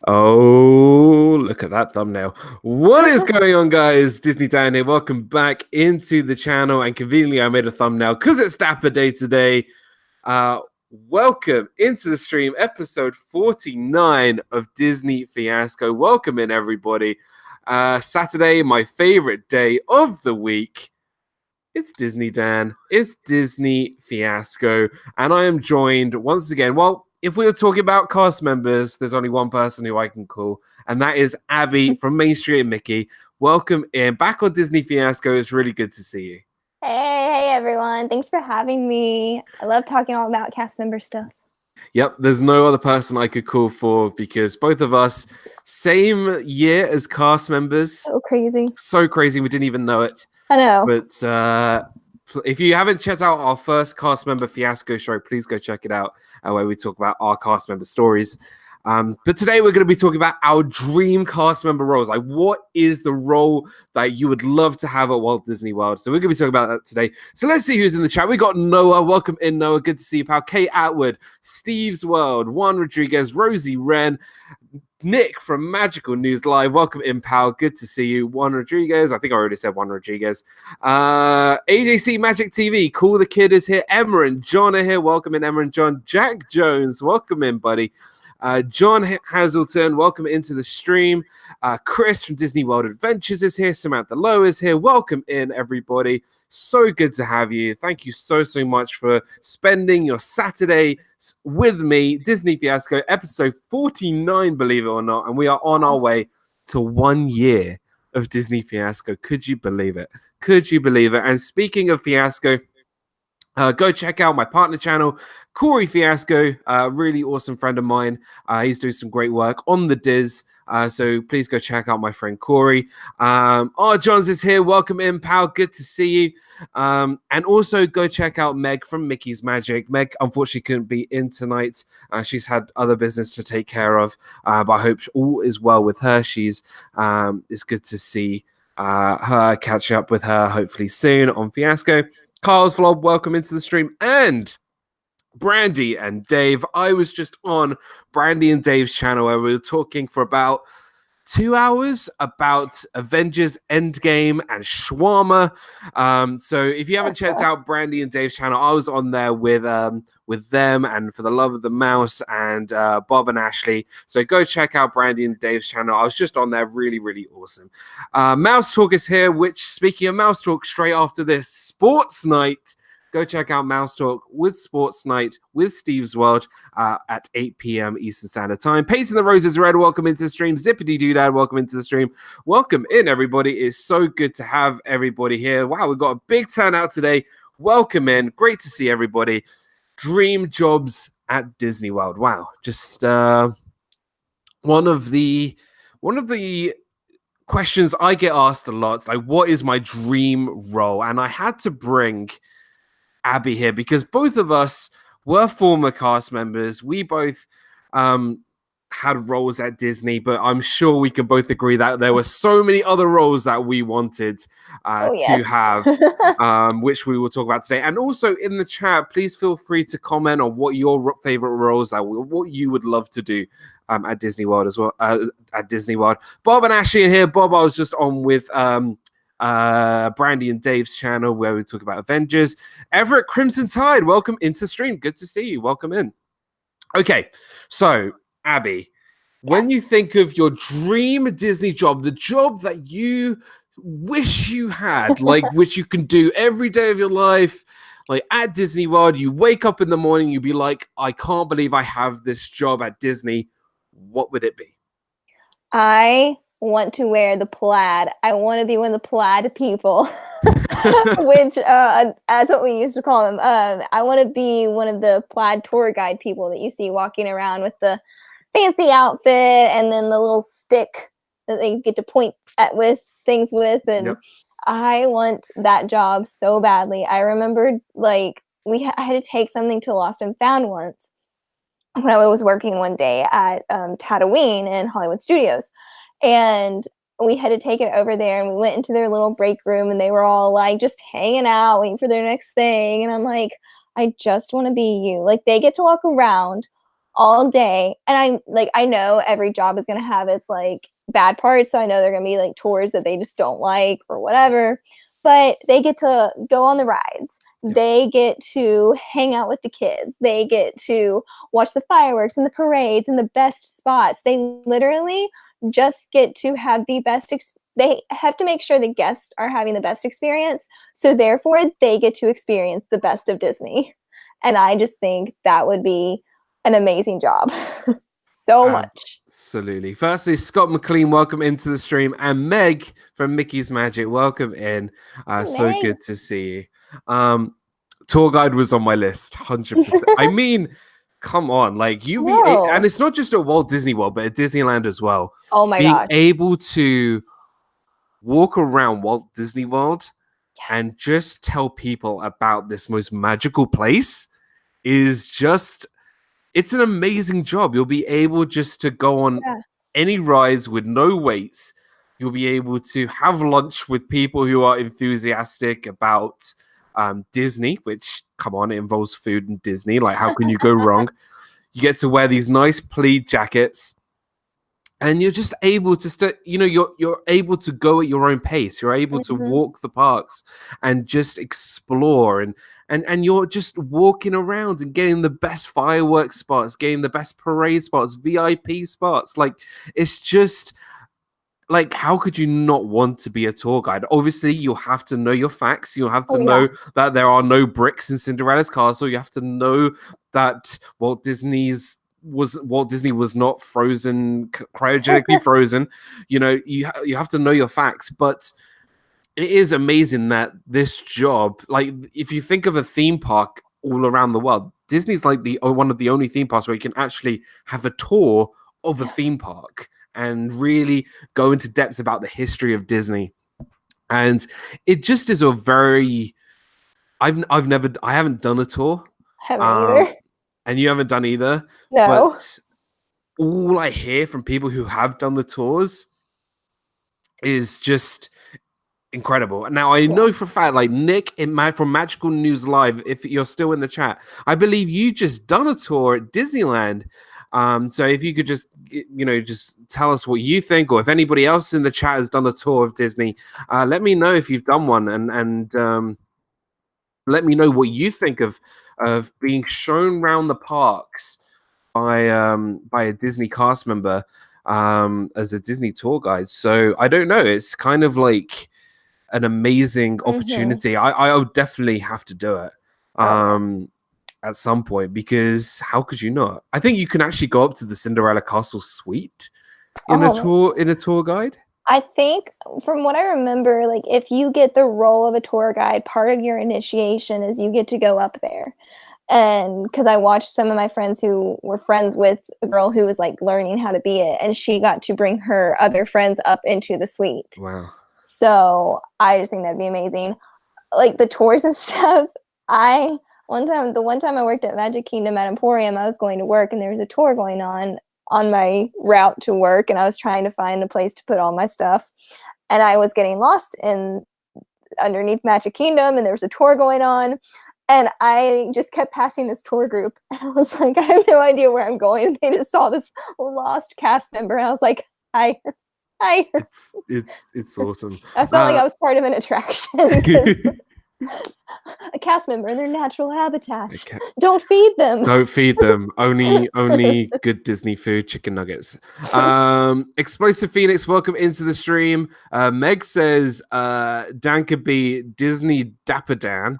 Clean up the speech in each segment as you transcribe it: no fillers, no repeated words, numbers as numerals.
Oh, look at that thumbnail. What is going on, guys? Disney Dan here. Welcome back into the channel. And conveniently, I made a thumbnail because it's Dapper Day today. Uh, Welcome into the stream, episode 49 of Disney Fiasco. Welcome in, everybody. Saturday, my favorite day of the week. It's Disney Dan. It's Disney Fiasco. And I am joined once again. Well, if we were talking about cast members, there's only one person who I can call, and that is Abby from Main Street and Mickey. Welcome in. Back on Disney Fiasco. It's really good to see you. Hey everyone. Thanks for having me. I love talking all about cast member stuff. Yep, there's no other person I could call for because both of us, same year as cast members. So crazy. So crazy, we didn't even know it. I know. But if you haven't checked out our first cast member Fiasco show, please go check it out, where we talk about our cast member stories. But today we're going to be talking about our dream cast member roles. Like, what is the role that you would love to have at Walt Disney World? So we're going to be talking about that today. So let's see who's in the chat. We got Noah. Welcome in, Noah. Good to see you, pal. Kate Atwood, Steve's World, Juan Rodriguez, Rosie Wren, Nick from Magical News Live. Welcome in, pal. Good to see you. Juan Rodriguez. I think I already said Juan Rodriguez. AJC Magic TV. Cool the Kid is here. Emma and John are here. Welcome in, Emma and John. Jack Jones. Welcome in, buddy. John Hazelton, welcome into the stream. Chris from Disney World Adventures is here. Samantha Lowe is here. Welcome in, everybody. So good to have you. Thank you so much for spending your Saturday with me. Disney Fiasco, episode 49, believe it or not. And we are on our way to 1 year of Disney Fiasco. Could you believe it? Could you believe it? And speaking of Fiasco, go check out my partner channel, Corey Fiasco, a really awesome friend of mine. He's doing some great work on the Diz. So please go check out my friend Corey. Johns is here. Welcome in, pal. Good to see you. And also go check out Meg from Mickey's Magic. Meg, unfortunately, couldn't be in tonight. She's had other business to take care of. But I hope all is well with her. It's good to see her, catch up with her hopefully soon on Fiasco. Carl's Vlog, welcome into the stream. And Brandy and Dave. I was just on Brandy and Dave's channel where we were talking for about 2 hours about Avengers Endgame and Shawarma. So if you haven't checked out Brandy and Dave's channel, I was on there with them and For the Love of the Mouse and Bob and Ashley. So go check out Brandy and Dave's channel. I was just on there. Really, really awesome. Mouse Talk is here, which, speaking of Mouse Talk, straight after this Sports Night, go check out Mouse Talk with Sports Night with Steve's World at 8 p.m. Eastern Standard Time. Painting the Roses Red, welcome into the stream. Zippity Doodad, welcome into the stream. Welcome in, everybody. It's so good to have everybody here. Wow, we've got a big turnout today. Welcome in. Great to see everybody. Dream jobs at Disney World. Wow, just one of the questions I get asked a lot, like, what is my dream role? And I had to bring Abby here because both of us were former cast members. We both had roles at Disney, but I'm sure we can both agree that there were so many other roles that we wanted to have, which we will talk about today. And also in the chat, please feel free to comment on what your favorite roles are, what you would love to do at Disney World as well. At Disney World, Bob and Ashley in here. Bob, I was just on with Brandy and Dave's channel where we talk about Avengers. Everett Crimson Tide, welcome into the stream. Good to see you. Welcome in. Okay, so Abby, when you think of your dream Disney job, the job that you wish you had, like which you can do every day of your life, like at Disney World, you wake up in the morning, you'd be like, I can't believe I have this job at Disney. What would it be? I want to wear the plaid. I want to be one of the plaid people, which as what we used to call them. I want to be one of the plaid tour guide people that you see walking around with the fancy outfit and then the little stick that they get to point at with things with. And I want that job so badly. I remembered like I had to take something to Lost and Found once when I was working one day at Tatooine in Hollywood Studios. And we had to take it over there, and we went into their little break room, and they were all like just hanging out, waiting for their next thing. And I'm like, I just want to be you. Like, they get to walk around all day. And I know every job is going to have its like bad parts. So I know they're going to be like tours that they just don't like or whatever. But they get to go on the rides. They get to hang out with the kids. They get to watch the fireworks and the parades and the best spots. They literally just get to have the best they have to make sure the guests are having the best experience. So therefore they get to experience the best of Disney. And I just think that would be an amazing job. So much. Absolutely. Firstly, Scott McLean, welcome into the stream. And Meg from Mickey's Magic, welcome in. So good to see you. Tour guide was on my list, 100%. I mean, come on, like and it's not just at Walt Disney World, but at Disneyland as well. Oh my Being God. able to walk around Walt Disney World and just tell people about this most magical place is just, it's an amazing job. You'll be able just to go on any rides with no waits. You'll be able to have lunch with people who are enthusiastic about Disney, which, come on, it involves food and Disney. Like, how can you go wrong? You get to wear these nice pleat jackets, and you're just able to you're able to go at your own pace. You're able to walk the parks and just explore, and you're just walking around and getting the best fireworks spots, getting the best parade spots, VIP spots. Like, it's just like, how could you not want to be a tour guide? Obviously, you'll have to know your facts. You'll have to know that there are no bricks in Cinderella's castle. You have to know that Walt Disney was not frozen, cryogenically frozen. You know, you have to know your facts. But it is amazing that this job, like, if you think of a theme park all around the world, Disney's like one of the only theme parks where you can actually have a tour of a theme park and really go into depths about the history of Disney. And it just is a very, I haven't done a tour. Haven't either. And you haven't done either. No. But all I hear from people who have done the tours is just incredible. Now, I know for a fact, like Nick from Magical News Live, if you're still in the chat, I believe you just done a tour at Disneyland. So if you could just, just tell us what you think, or if anybody else in the chat has done a tour of Disney, let me know if you've done one, and let me know what you think of being shown around the parks by a Disney cast member as a Disney tour guide. So I don't know. It's kind of like an amazing opportunity. I would definitely have to do it. At some point, because how could you not? I think you can actually go up to the Cinderella Castle suite in a tour guide. I think, from what I remember, like, if you get the role of a tour guide, part of your initiation is you get to go up there. And because I watched some of my friends who were friends with a girl who was like learning how to be it, and she got to bring her other friends up into the suite. Wow. So I just think that'd be amazing. Like, the tours and stuff, the one time I worked at Magic Kingdom at Emporium, I was going to work and there was a tour going on my route to work, and I was trying to find a place to put all my stuff, and I was getting lost underneath Magic Kingdom, and there was a tour going on, and I just kept passing this tour group, and I was like, I have no idea where I'm going, and they just saw this lost cast member, and I was like, hi. It's awesome. I felt like I was part of an attraction. A cast member in their natural habitat. Don't feed them. Don't feid them. Only good Disney food, chicken nuggets. Explosive Phoenix, welcome into the stream. Meg says Dan could be Disney Dapper Dan.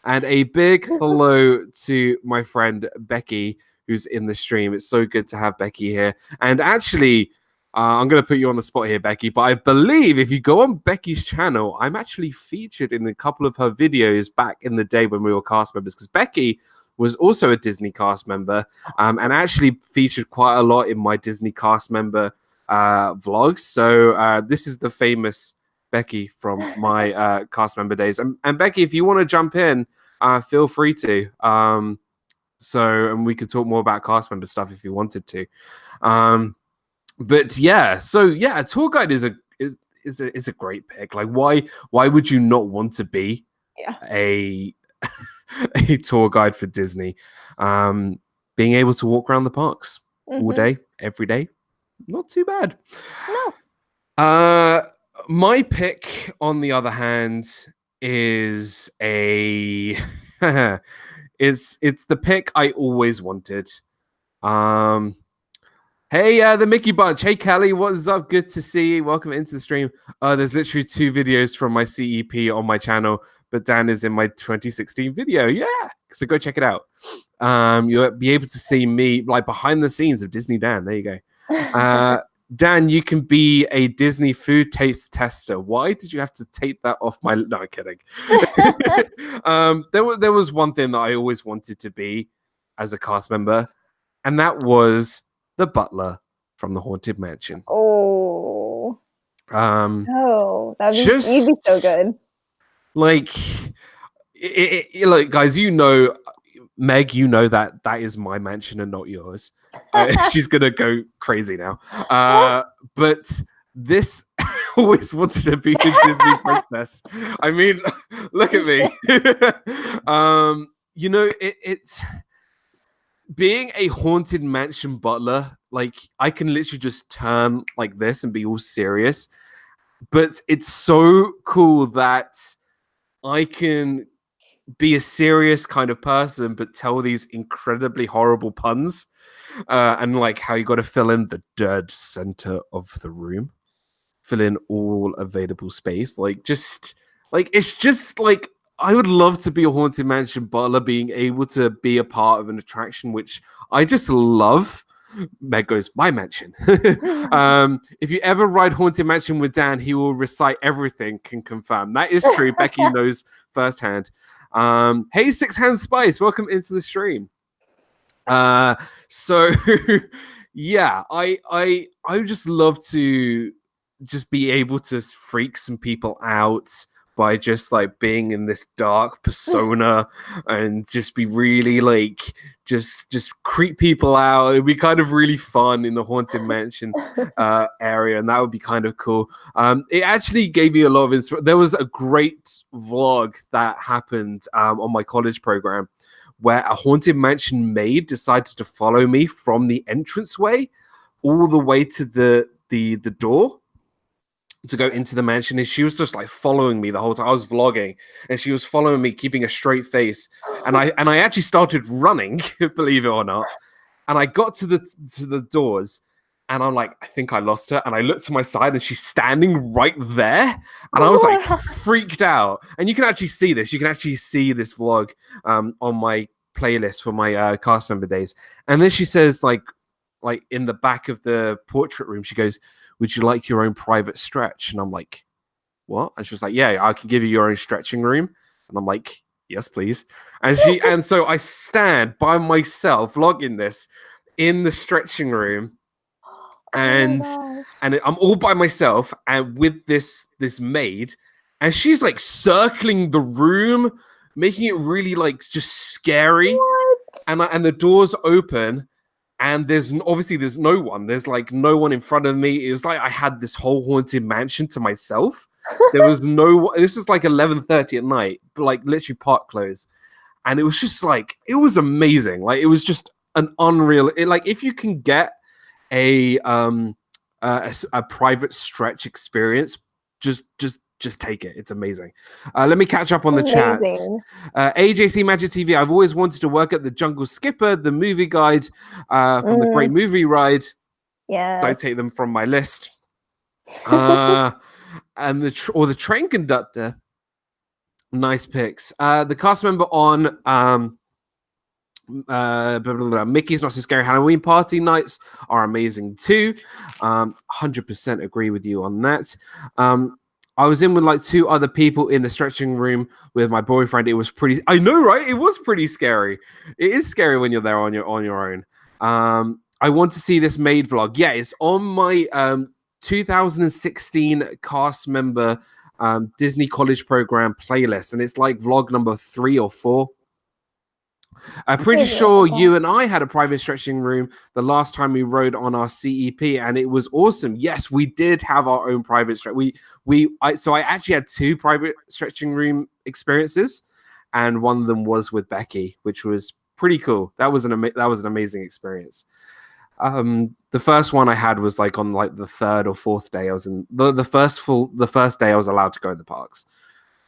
And a big hello to my friend Becky, who's in the stream. It's so good to have Becky here. And actually, I'm going to put you on the spot here, Becky, but I believe if you go on Becky's channel, I'm actually featured in a couple of her videos back in the day when we were cast members, because Becky was also a Disney cast member and actually featured quite a lot in my Disney cast member vlogs. So this is the famous Becky from my cast member days. And Becky, if you want to jump in, feel free to. And we could talk more about cast member stuff if you wanted to. But yeah, a tour guide is a great pick. Like, why would you not want to be a tour guide for Disney? being able to walk around the parks all Mhm. day, every day. Not too bad. No. My pick, on the other hand, is a it's the pick I always wanted. Hey, the Mickey Bunch. Hey, Kelly, what's up? Good to see you. Welcome into the stream. There's literally 2 videos from my CEP on my channel, but Dan is in my 2016 video. Yeah, so go check it out. You'll be able to see me like behind the scenes of Disney Dan. There you go. Dan, you can be a Disney food taste tester. Why did you have to take that off my... No, I'm kidding. There was one thing that I always wanted to be as a cast member, and that was the butler from the Haunted Mansion. Oh. So you'd be so good. Like, like, guys, you know, Meg, you know that is my mansion and not yours. She's gonna go crazy now. But this always wanted to be the Disney princess. I mean, look at me. You know, it's being a Haunted Mansion butler. Like, I can literally just turn like this and be all serious. But it's so cool that I can be a serious kind of person, but tell these incredibly horrible puns, and like how you got to fill in the dead center of the room, fill in all available space. Like, just like, it's just like, I would love to be a Haunted Mansion butler, being able to be a part of an attraction, which I just love. Meg goes, my mansion. If you ever ride Haunted Mansion with Dan, he will recite everything, can confirm. That is true. Becky knows firsthand. Hey, Six Hand Spice, welcome into the stream. So yeah, I would just love to just be able to freak some people out by just like being in this dark persona and just be really like just creep people out. It'd be kind of really fun in the Haunted Mansion area, and that would be kind of cool. It actually gave me a lot of inspiration. There was a great vlog that happened on my college program where a Haunted Mansion maid decided to follow me from the entranceway all the way to the door to go into the mansion, and she was just like following me the whole time. I was vlogging and she was following me, keeping a straight face, and I actually started running, believe it or not, and I got to the doors, and I'm like, I think I lost her, and I looked to my side and she's standing right there, and I was like freaked out. And you can actually see this vlog on my playlist for my cast member days. And then she says, like in the back of the portrait room, she goes, would you like your own private stretch? And I'm like, what? And she was like, yeah, I can give you your own stretching room. And I'm like, yes, please. And so I stand by myself, vlogging this in the stretching room, and I'm all by myself and with this maid, and she's like circling the room, making it really like just scary. What? And the doors open. And there's no one. There's like no one in front of me. It was like I had this whole Haunted Mansion to myself. There was no. This was like 11:30 at night, like literally park closed, and it was just like, it was amazing. Like, it was just an unreal. Like, if you can get a private stretch experience, just take it. It's amazing. Let me catch up on the chat. AJC Magic TV. I've always wanted to work at the Jungle Skipper, the movie guide from the Great Movie Ride. Yeah. Don't take them from my list. And the train conductor. Nice picks. The cast member on Mickey's Not So Scary Halloween Party Nights are amazing too. 100% agree with you on that. I was in with like 2 other people in the stretching room with my boyfriend. It was pretty. I know, right? It was pretty scary. It is scary when you're there on your own. I want to see this maid vlog. Yeah, it's on my 2016 cast member Disney College Program playlist, and it's like vlog number 3 or 4. I'm pretty sure you and I had a private stretching room the last time we rode on our CEP, and it was awesome. Yes, we did have our own private stretch. So I actually had 2 private stretching room experiences, and one of them was with Becky, which was pretty cool. That was an amazing experience. The first one I had was like on like the third or fourth day. I was in the first day I was allowed to go in the parks.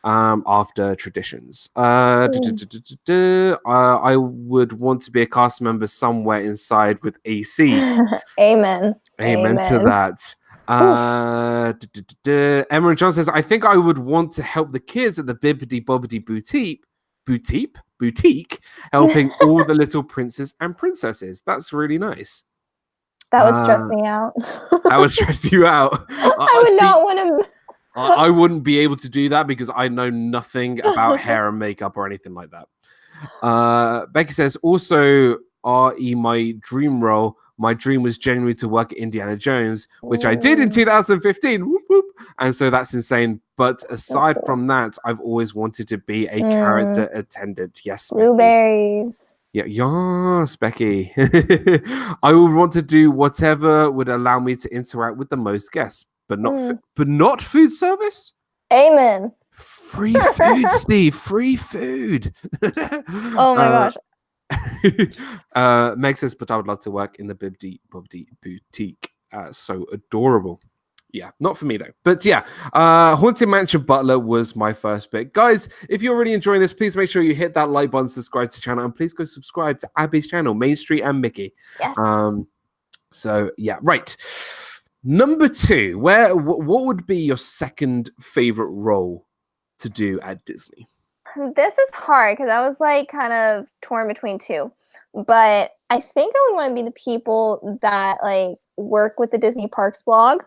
After traditions, I would want to be a cast member somewhere inside with AC. Amen. Amen to that. Emma and John says, I think I would want to help the kids at the Bibbidi Bobbidi boutique, helping all the little princes and princesses. That's really nice. That would stress me out. That would stress you out. I would not want to. I wouldn't be able to do that because I know nothing about hair and makeup or anything like that. Becky says, also, RE, my dream role. My dream was genuinely to work at Indiana Jones, which I did in 2015. Whoop, whoop. And so that's insane. But aside from that, I've always wanted to be a character attendant. Yes, Blueberries. Yeah, yes, Becky. I would want to do whatever would allow me to interact with the most guests, but not food service. Amen. Free food, Steve. Free food. Oh my gosh. Meg says, but I would love to work in the Bibbidi Bobbidi boutique. So adorable. Yeah, not for me though. But yeah, Haunted Mansion Butler was my first bit. Guys, if you're really enjoying this, please make sure you hit that like button, subscribe to the channel, and please go subscribe to Abby's channel, Main Street and Mickey. Yes. So yeah, right. Number 2, what would be your second favorite role to do at Disney? This is hard because I was like kind of torn between two, but I think I would want to be the people that like work with the Disney Parks blog.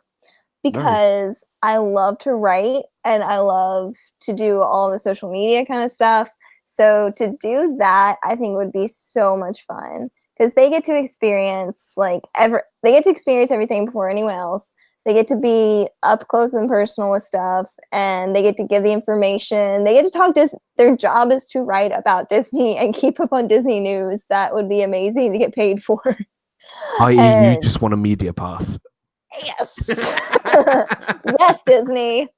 Because I love to write and I love to do all the social media kind of stuff. So to do that, I think would be so much fun because they get to experience everything before anyone else. They get to be up close and personal with stuff, and they get to give the information. They get to talk to their job is to write about Disney and keep up on Disney news. That would be amazing to get paid for. I.e., you just want a media pass. Yes. Yes, Disney.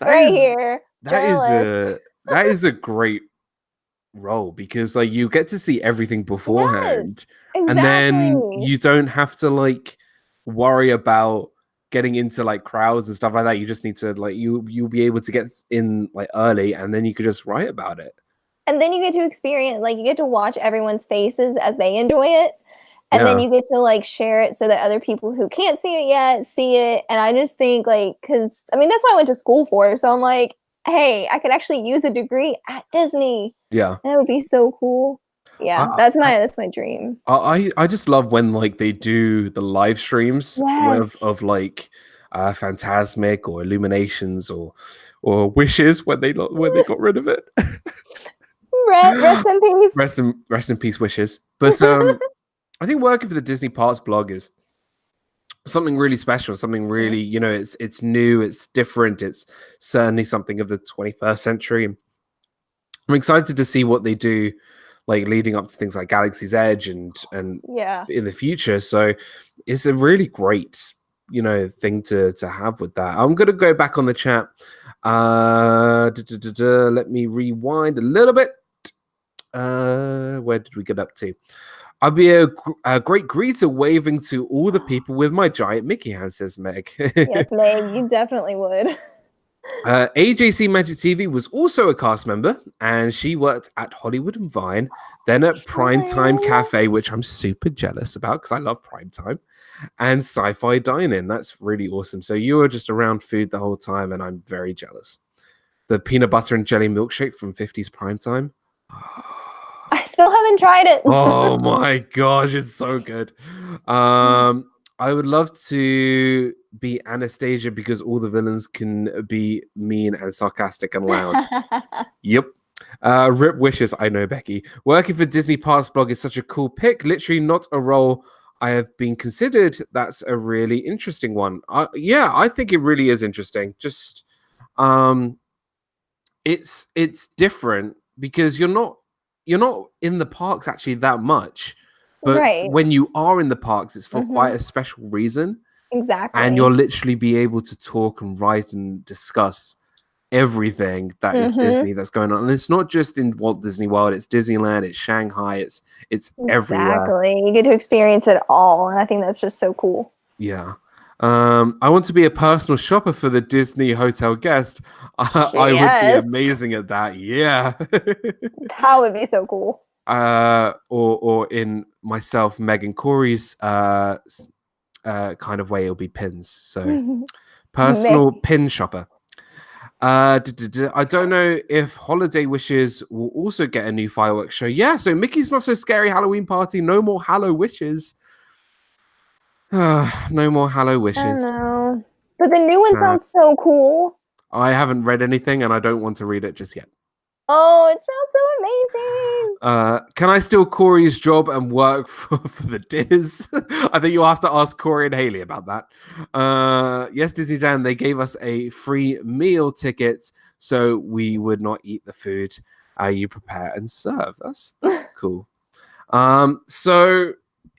Here. That is a great role because like you get to see everything beforehand. Yes, exactly. And then you don't have to like worry about getting into like crowds and stuff like that. You just need to like you'll be able to get in like early and then you could just write about it. And then you get to experience, like you get to watch everyone's faces as they enjoy it. And then you get to like share it so that other people who can't see it yet see it. And I just think like, because I mean, that's what I went to school for. So I'm like, hey, I could actually use a degree at Disney. Yeah. That would be so cool. Yeah, that's my dream. I just love when like they do the live streams of like Phantasmic or Illuminations or Wishes when they got rid of it. Rest in peace. Rest in peace, Wishes. But I think working for the Disney Parks blog is something really special, something really, you know, it's new, it's different, it's certainly something of the 21st century. I'm excited to see what they do, like leading up to things like Galaxy's Edge and in the future. So it's a really great, you know, thing to have with that. I'm gonna go back on the chat. Let me rewind a little bit. Where did we get up to? I'll be a great greeter waving to all the people with my giant Mickey hand, says Meg. Yes, Meg, you definitely would. AJC Magic TV was also a cast member, and she worked at Hollywood and Vine, then at Primetime Cafe, which I'm super jealous about because I love Primetime, and Sci-Fi Dine-In. That's really awesome. So you were just around food the whole time, and I'm very jealous. The peanut butter and jelly milkshake from 50s Primetime. I still haven't tried it. Oh my gosh, it's so good. I would love to be Anastasia because all the villains can be mean and sarcastic and loud. Yep. Rip Wishes, I know, Becky. Working for Disney Parks blog is such a cool pick. Literally not a role I have been considered. That's a really interesting one. Yeah, I think it really is interesting. Just it's different because you're not in the parks actually that much, but when you are in the parks, it's for quite a special reason. Exactly. And you'll literally be able to talk and write and discuss everything that is Disney that's going on. And it's not just in Walt Disney World, it's Disneyland, it's Shanghai, it's everywhere. Exactly. You get to experience it all. And I think that's just so cool. Yeah. I want to be a personal shopper for the Disney hotel guest. I would be amazing at that. Yeah. That would be so cool. Or in myself, Meg and Corey's kind of way, it'll be pins. So personal pin shopper. I don't know if Holiday Wishes will also get a new fireworks show. Yeah, so Mickey's Not So Scary Halloween Party. No more Hallow Wishes. No more Hallow Wishes. I know. But the new one sounds so cool. I haven't read anything and I don't want to read it just yet. Oh, it sounds so amazing. Can I steal Corey's job and work for the Diz? I think you'll have to ask Corey and Haley about that. Yes, Disneyland, they gave us a free meal ticket so we would not eat the food you prepare and serve. That's cool. So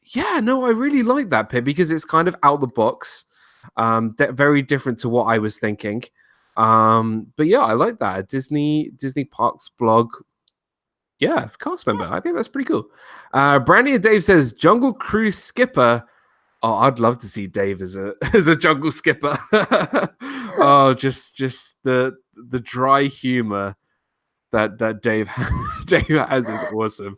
yeah, no, I really like that, Pip, because it's kind of out the box, very different to what I was thinking. But yeah, I like that. Disney Parks blog. Yeah, cast member. I think that's pretty cool. Brandy and Dave says Jungle Cruise skipper. Oh, I'd love to see Dave as a jungle skipper. Oh, just the dry humor that Dave has is awesome.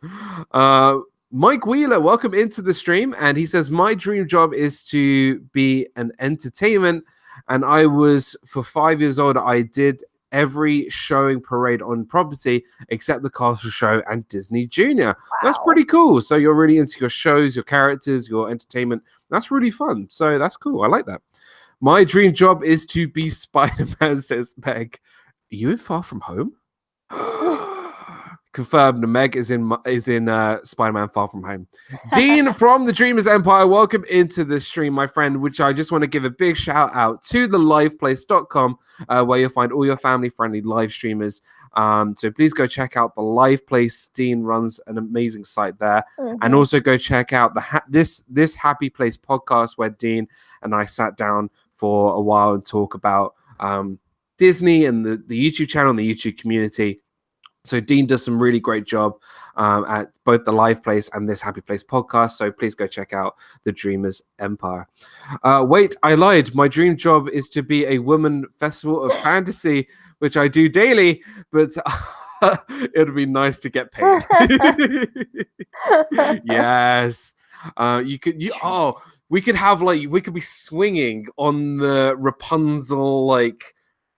Mike Wheeler, welcome into the stream. And he says, my dream job is to be an entertainment. And I was, for 5 years old, I did every showing parade on property except the Castle Show and Disney Junior. Wow. That's pretty cool. So you're really into your shows, your characters, your entertainment. That's really fun. So that's cool. I like that. My dream job is to be Spider-Man, says Meg. Are you in Far From Home? Confirmed. Meg is in Spider-Man Far From Home. Dean from the Dreamers Empire, welcome into the stream, my friend, which I just want to give a big shout out to theliveplace.com, where you'll find all your family-friendly live streamers. So please go check out the Live Place. Dean runs an amazing site there. And also go check out this Happy Place podcast where Dean and I sat down for a while and talk about Disney and the YouTube channel and the YouTube community. So Dean does some really great job at both the Live Place and this Happy Place podcast. So please go check out the Dreamers Empire. Wait, I lied. My dream job is to be a woman festival of fantasy, which I do daily, but it would be nice to get paid. Yes. We could have we could be swinging on the Rapunzel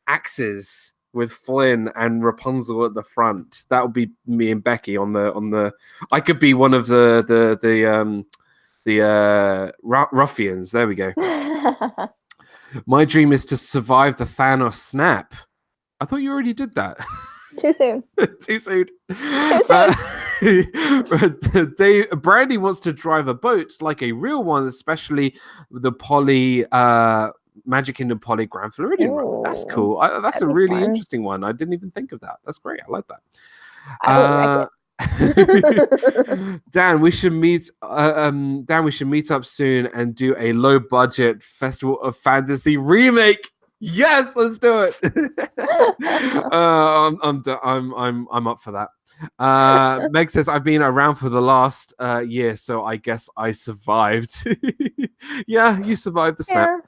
axes with Flynn and Rapunzel at the front. That would be me and Becky on the. I could be one of the ruffians. There we go. My dream is to survive the Thanos snap. I thought you already did that. Too soon. Too soon. Brandy wants to drive a boat like a real one, especially the Polly. Magic Kingdom Polly Grand Floridian run. That's cool. That's a really interesting one. I didn't even think of that. That's great. I like that. Dan, we should meet. Dan, we should meet up soon and do a low budget Festival of Fantasy remake. Yes, let's do it. I'm up for that. Meg says I've been around for the last year, so I guess I survived. Yeah, you survived the snap. Yeah.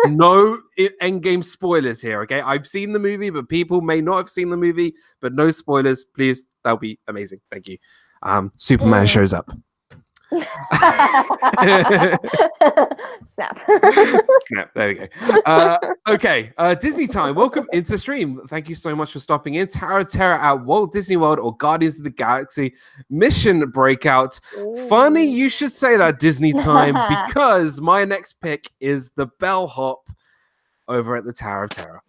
No endgame spoilers here, okay? I've seen the movie, but people may not have seen the movie, but no spoilers, please. That'll be amazing. Thank you. Superman shows up. Snap. Snap. There we go. Okay. Disney time. Welcome into stream. Thank you so much for stopping in. Tower of Terror at Walt Disney World or Guardians of the Galaxy Mission Breakout. Ooh. Funny you should say that, Disney time, because my next pick is the bellhop over at the Tower of Terror.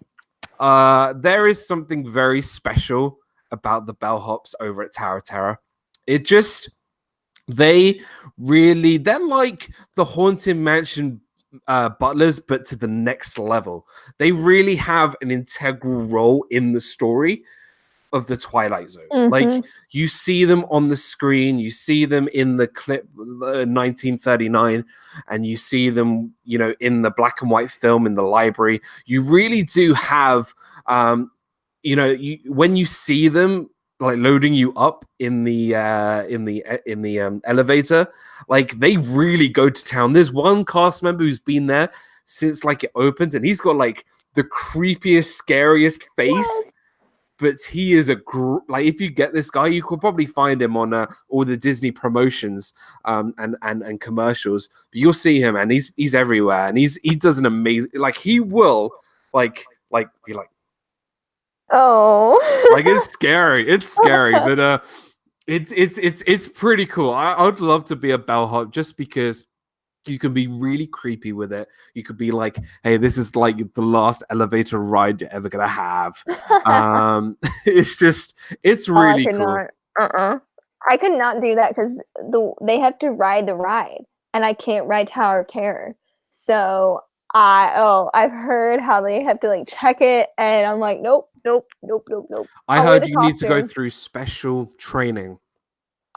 There is something very special about the bellhops over at Tower of Terror. They're like the Haunted Mansion butlers, but to the next level. They really have an integral role in the story. of the Twilight Zone. Like, Mhm. you see them on the screen, you see them in the clip 1939, and you see them, you know, in the black and white film in the library. You really do have, you know, when you see them like loading you up in the elevator, like they really go to town. There's one cast member who's been there since like it opened, and he's got like the creepiest, scariest face. But he is like, if you get this guy, you could probably find him on all the Disney promotions and commercials. But you'll see him, and he's everywhere, and he does an amazing, like, he will like be like, Oh. like, it's scary, but it's pretty cool. I would love to be a bellhop just because you can be really creepy with it. You could be like, hey, this is like the last elevator ride you're ever gonna have. It's really I could cool. not. I could not do that because they have to ride the ride, and I can't ride Tower of Terror. So I've heard how they have to like check it, and I'm like, nope. I I'll wear heard the you need to go costume. through special training.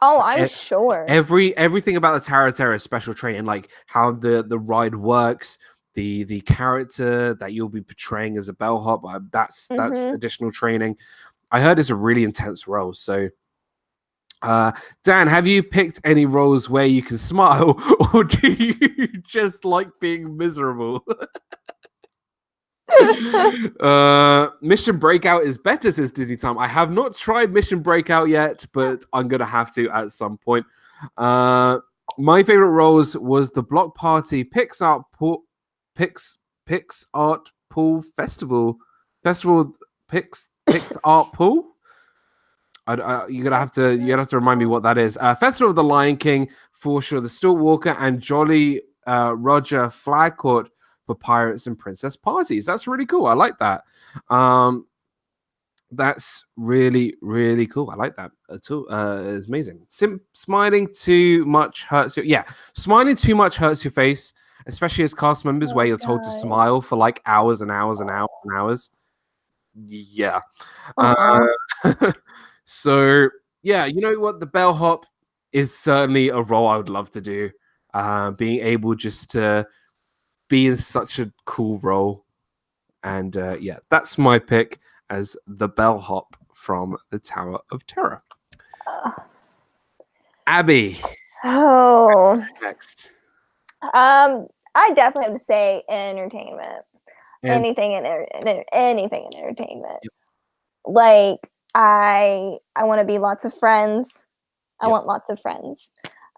Oh, I'm E- sure. Everything about the Tower of Terror is special training, like how the ride works, the character that you'll be portraying as a bellhop. That's Mhm. additional training. I heard it's a really intense role. So, Dan, have you picked any roles where you can smile, or do you just like being miserable? Mission Breakout is better, says Disney Time. I have not tried Mission Breakout yet, but I'm gonna have to at some point. My favorite roles was the Block Party Pixar Art Pool Festival Pix Art Pool. You're gonna have to remind me what that is. Festival of the Lion King, for sure. The Stilt Walker and Jolly Roger Flag Court for pirates and princess parties. That's really cool. I like that. That's really, really cool. I like that too. It's amazing. Smiling too much hurts your, yeah. Smiling too much hurts your face, especially as cast members, where you're told to smile for like hours and hours and hours and hours. Yeah. So yeah, you know what? The bellhop is certainly a role I would love to do. Being able just to be in such a cool role, and yeah, that's my pick as the bellhop from the Tower of Terror. Abby. Oh. Next. I definitely have to say entertainment. And Anything in entertainment. Yep. Like I want to be lots of friends. I want lots of friends.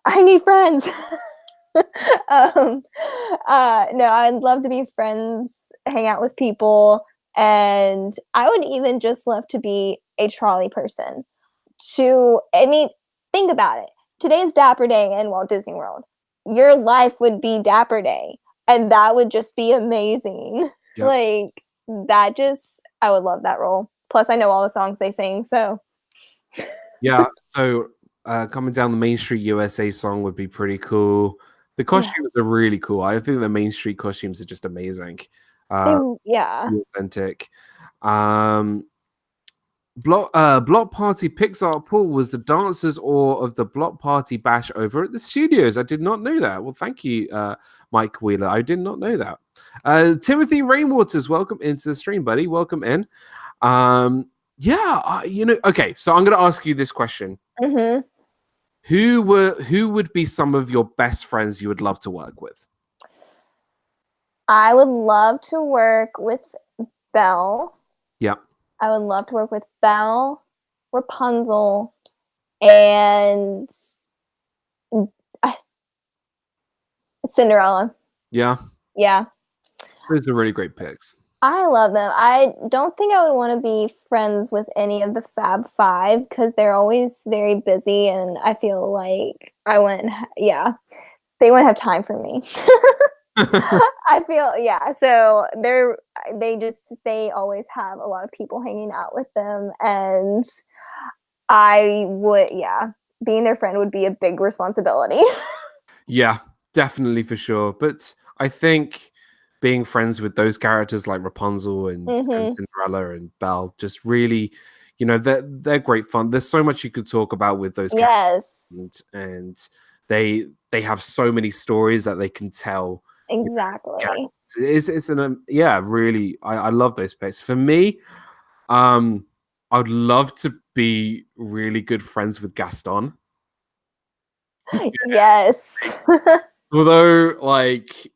I need friends. No, I'd love to be friends, hang out with people, and I would even just love to be a trolley person. Think about it. Today's Dapper Day in Walt Disney World. Your life would be Dapper Day, and that would just be amazing. Yep. Like that I would love that role. Plus, I know all the songs they sing, so. Yeah, so Coming Down the Main Street USA song would be pretty cool. The costumes are really cool. I think the Main Street costumes are just amazing. Yeah. Authentic. Block Party Pixar Pool was the dancers or of the Block Party Bash over at the studios. I did not know that. Well, thank you, Mike Wheeler. I did not know that. Timothy Rainwaters, welcome into the stream, buddy. Welcome in. Yeah, okay, so I'm going to ask you this question. Mm-hmm. Who would be some of your best friends you would love to work with? I would love to work with Belle. Yeah. I would love to work with Belle, Rapunzel, and Cinderella. Yeah. Yeah. Those are really great picks. I love them. I don't think I would want to be friends with any of the Fab Five because they're always very busy, and I feel like they wouldn't have time for me. I feel, yeah. So they always have a lot of people hanging out with them, and I would, being their friend would be a big responsibility. Yeah, definitely, for sure. But I think being friends with those characters like Rapunzel and Cinderella and Belle just really, they're great fun. There's so much you could talk about with those Yes. characters, and they have so many stories that they can tell. Exactly. It's really, I love those picks. For me, I'd love to be really good friends with Gaston. Yes. Although, like,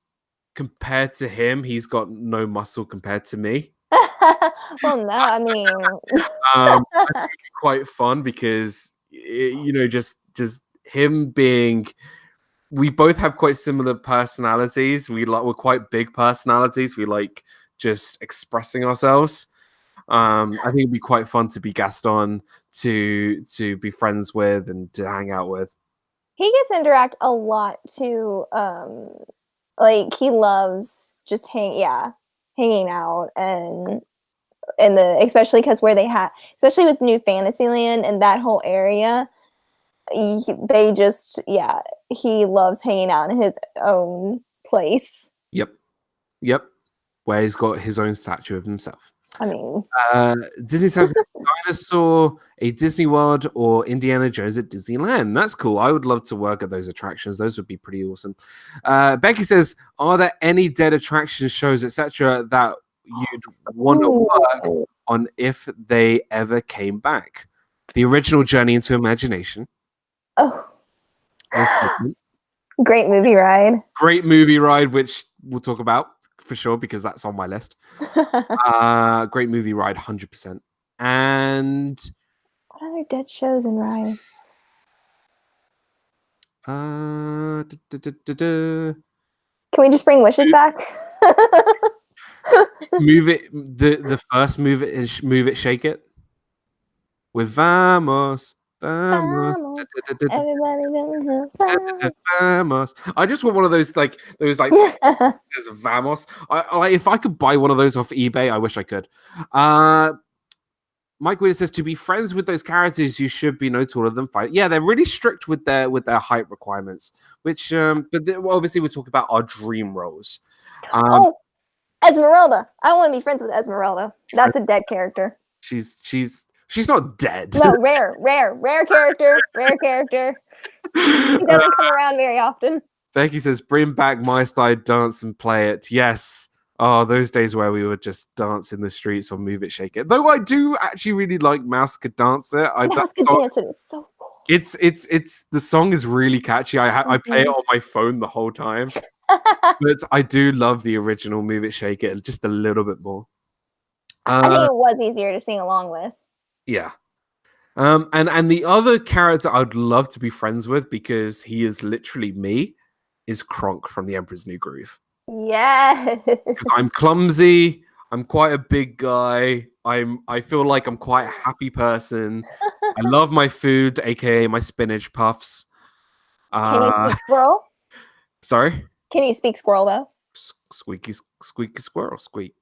compared to him, he's got no muscle compared to me. Well, no, I mean, I think it'd be quite fun because just him being. We both have quite similar personalities. We're quite big personalities. We like just expressing ourselves. I think it'd be quite fun to be Gaston, to be friends with and to hang out with. he gets to interact a lot too. Like he loves just hanging out and especially because where especially with New Fantasyland and that whole area, he loves hanging out in his own place. Yep. Where he's got his own statue of himself. I mean, Disney says Dinosaur, a Disney World, or Indiana Jones at Disneyland. That's cool. I would love to work at those attractions. Those would be pretty awesome. Becky says, are there any dead attraction shows, etc., that you'd want to work on if they ever came back? The original Journey into Imagination. Oh. Great movie ride. Great movie ride, which we'll talk about for sure because that's on my list. Great movie ride, 100%. And what other dead shows and rides? Can we just bring Wishes back? Move it. The first Move It, Shake It with Vamos. Vamos. Vamos. I just want one of those like Vamos. If I could buy one of those off eBay, I wish I could. Mike Wheeler says, to be friends with those characters, you should be no taller than 5. Yeah, they're really strict with their height requirements. Which, obviously, we're talking about our dream roles. Esmeralda. I want to be friends with Esmeralda. That's a dead character. She's not dead. No, rare character. Rare character. She doesn't come around very often. Becky says, bring back My Side Dance and Play It. Yes. Oh, those days where we would just dance in the streets or Move It, Shake It. Though I do actually really like Mouse Could Dance It. Mouse Could Dance It is so cool. It's the song is really catchy. I play it on my phone the whole time. But I do love the original Move It, Shake It just a little bit more. I think it was easier to sing along with. Yeah. And the other character I'd love to be friends with because he is literally me is Kronk from The Emperor's New Groove. Yes. Because I'm clumsy. I'm quite a big guy. I feel like I'm quite a happy person. I love my food, aka my spinach puffs. Can you speak squirrel? Sorry? Can you speak squirrel though? Squeaky squirrel. Squeaky.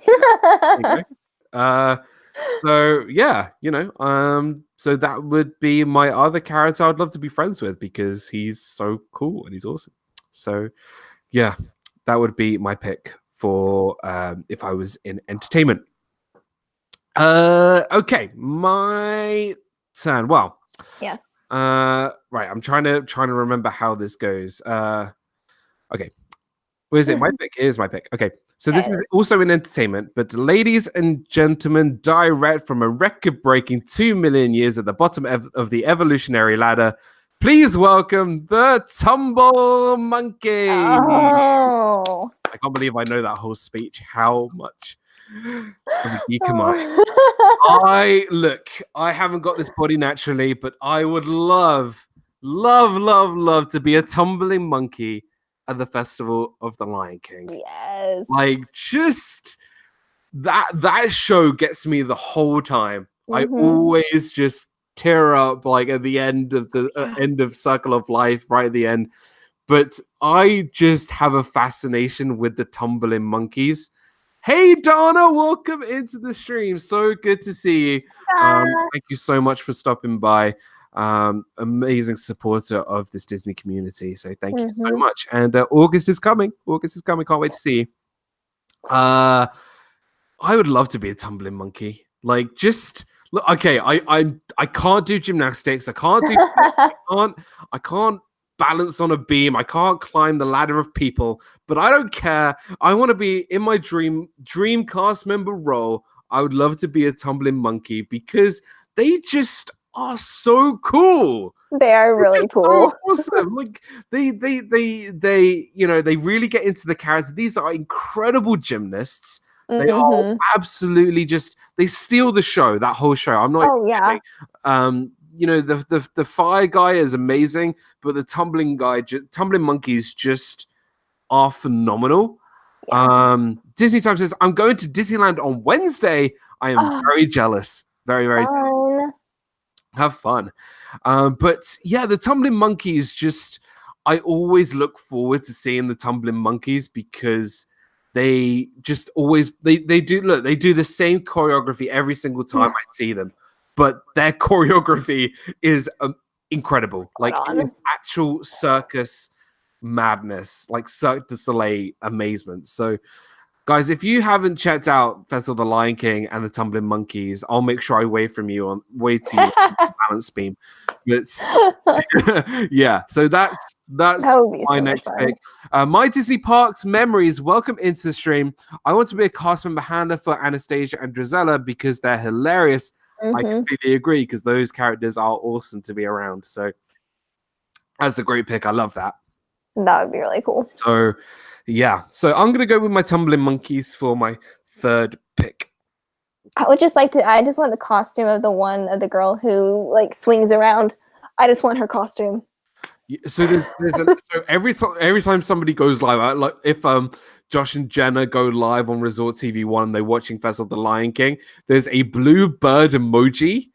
There you go. So yeah, so that would be my other character I'd love to be friends with because he's so cool and he's awesome. So yeah, that would be my pick for if I was in entertainment. Okay, my turn. Well, yes. Right, I'm trying to remember how this goes. Okay. Where is it? My pick is my pick. Okay. So this is also in entertainment, but ladies and gentlemen, direct from a record-breaking 2 million years at the bottom of the evolutionary ladder, please welcome the Tumble Monkey. Oh. I can't believe I know that whole speech. How much of a geek am I? I haven't got this body naturally, but I would love to be a tumbling monkey at the Festival of the Lion King. Yes. Like, just that show gets me the whole time. I always just tear up like at the end of the end of Circle of Life, right at the end. But I just have a fascination with the tumbling monkeys. Hey Donna, welcome into the stream. So good to see you. Thank you so much for stopping by. Amazing supporter of this Disney community. So thank you so much. And August is coming. Can't wait to see you. I would love to be a tumbling monkey. Like, just Look, okay, I can't do gymnastics. I can't do. I can't balance on a beam. I can't climb the ladder of people. But I don't care. I want to be in my dream cast member role. I would love to be a tumbling monkey because they just are so cool. They are really cool. So awesome. Like they you know, they really get into the character. These are incredible gymnasts. They are absolutely just they steal the show, that whole show. I'm not yeah. You know, the fire guy is amazing, but the tumbling monkeys just are phenomenal. Yeah. Disney Time says, I'm going to Disneyland on Wednesday. I am very jealous. Very, very jealous. Have fun. But yeah, the tumbling monkeys just I always look forward to seeing the tumbling monkeys because they just always they do the same choreography every single time I see them, but their choreography is incredible. Like it is actual circus madness, like Cirque du Soleil amazement. So guys, if you haven't checked out Festival of the Lion King and the Tumbling Monkeys, I'll make sure I wave to you on the balance beam. But yeah, so that's my next pick. My Disney Parks memories. Welcome into the stream. I want to be a cast member handler for Anastasia and Drizella because they're hilarious. I completely agree because those characters are awesome to be around. So that's a great pick. I love that. That would be really cool. So yeah, so I'm gonna go with my tumbling monkeys for my third pick. I just want the costume of the girl who like swings around. I just want her costume. So so every time somebody goes live, like if Josh and Jenna go live on Resort TV 1, they're watching Festival of the Lion King. There's a blue bird emoji.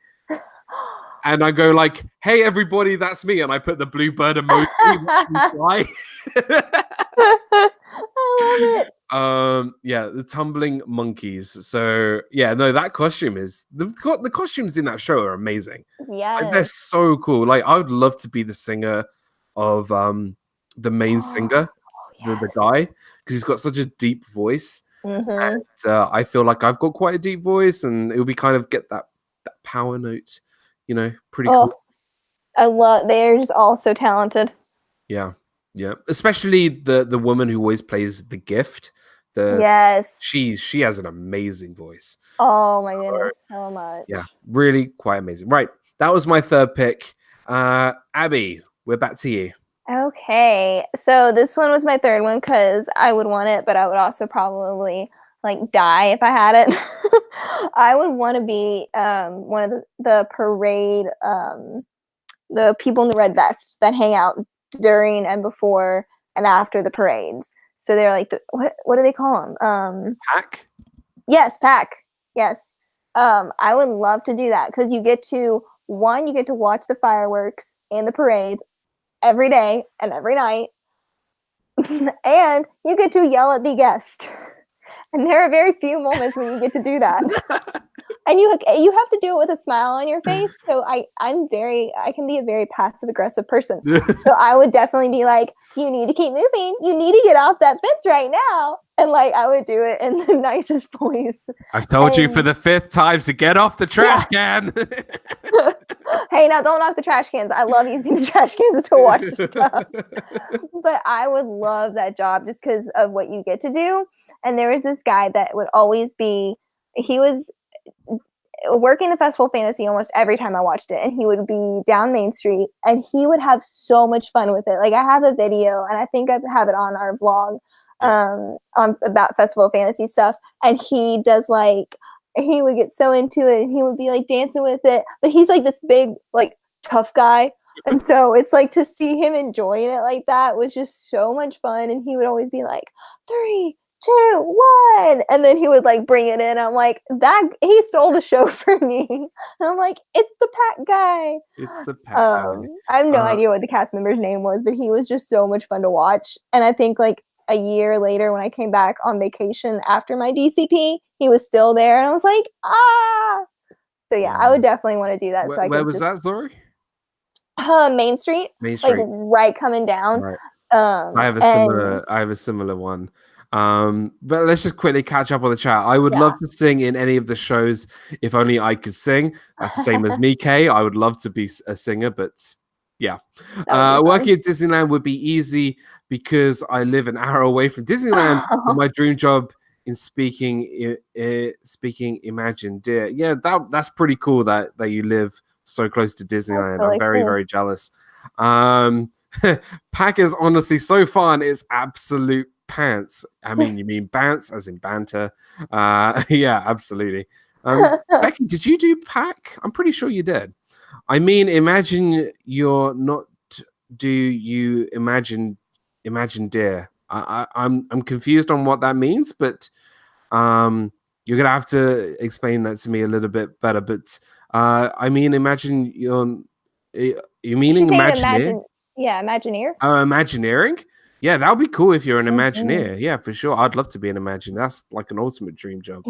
And I go like, "Hey everybody, that's me," and I put the blue bird emoji. Watch me fly. I love it. Yeah, the tumbling monkeys. So yeah, no, that costume is the costumes in that show are amazing. Yeah, like, they're so cool. Like I would love to be the singer of the main singer, the guy, because he's got such a deep voice. And I feel like I've got quite a deep voice, and it would be kind of get that power note. You know, pretty cool. They're just all so talented. Yeah. Especially the woman who always plays the gift. She has an amazing voice. Oh my goodness, so much. Yeah, really quite amazing. Right. That was my third pick. Abby, we're back to you. Okay. So this one was my third one because I would want it, but I would also probably like die if I had it. I would want to be one of the parade, the people in the red vests that hang out during and before and after the parades. So they're like, what do they call them? Pack? Yes, pack. Yes. I would love to do that because you get to watch the fireworks and the parades every day and every night. And you get to yell at the guest. And there are very few moments when you get to do that. And you have to do it with a smile on your face. So I can be a very passive aggressive person. So I would definitely be like, you need to keep moving. You need to get off that fence right now. And like I would do it in the nicest voice. I've told you for the 5th time to get off the trash can. Hey, now don't knock the trash cans. I love using the trash cans to watch stuff. But I would love that job just because of what you get to do. And there was this guy that would always he was working the Festival of Fantasy almost every time I watched it, and he would be down Main Street and he would have so much fun with it. Like I have a video and I think I have it on our vlog about Festival of Fantasy stuff, and he would get so into it and he would be like dancing with it, but he's like this big like tough guy, and so it's like to see him enjoying it like that was just so much fun. And he would always be like 3, 2, 1, and then he would like bring it in. I'm like, that he stole the show for me. And I'm like, it's the Pack guy. It's the Pack guy. I have no idea what the cast member's name was, but he was just so much fun to watch. And I think like a year later when I came back on vacation after my DCP, he was still there, and I was like, So yeah, I would definitely want to do that. Where was that, sorry? Main Street. Like right coming down. Right. I have a similar one. But let's just quickly catch up on the chat. I would love to sing in any of the shows if only I could sing. That's the same as me, Kay. I would love to be a singer, but yeah. Working at Disneyland would be easy because I live an hour away from Disneyland. My dream job in speaking Imagine Dear. Yeah, that's pretty cool that you live so close to Disneyland. Really I'm very, very jealous. Pack is honestly so fun. It's absolute pants. I mean, you mean bants as in banter. Yeah, absolutely. Becky, did you do Pack? I'm pretty sure you did. I mean, imagine you're not. Do you imagine Dear? I'm confused on what that means, but you're gonna have to explain that to me a little bit better. But I mean, imagine you're. You meaning Imagineer? Yeah, Imagineer. Oh, Imagineering? Yeah, that would be cool if you're an Imagineer. Yeah, for sure. I'd love to be an Imagineer. That's like an ultimate dream job.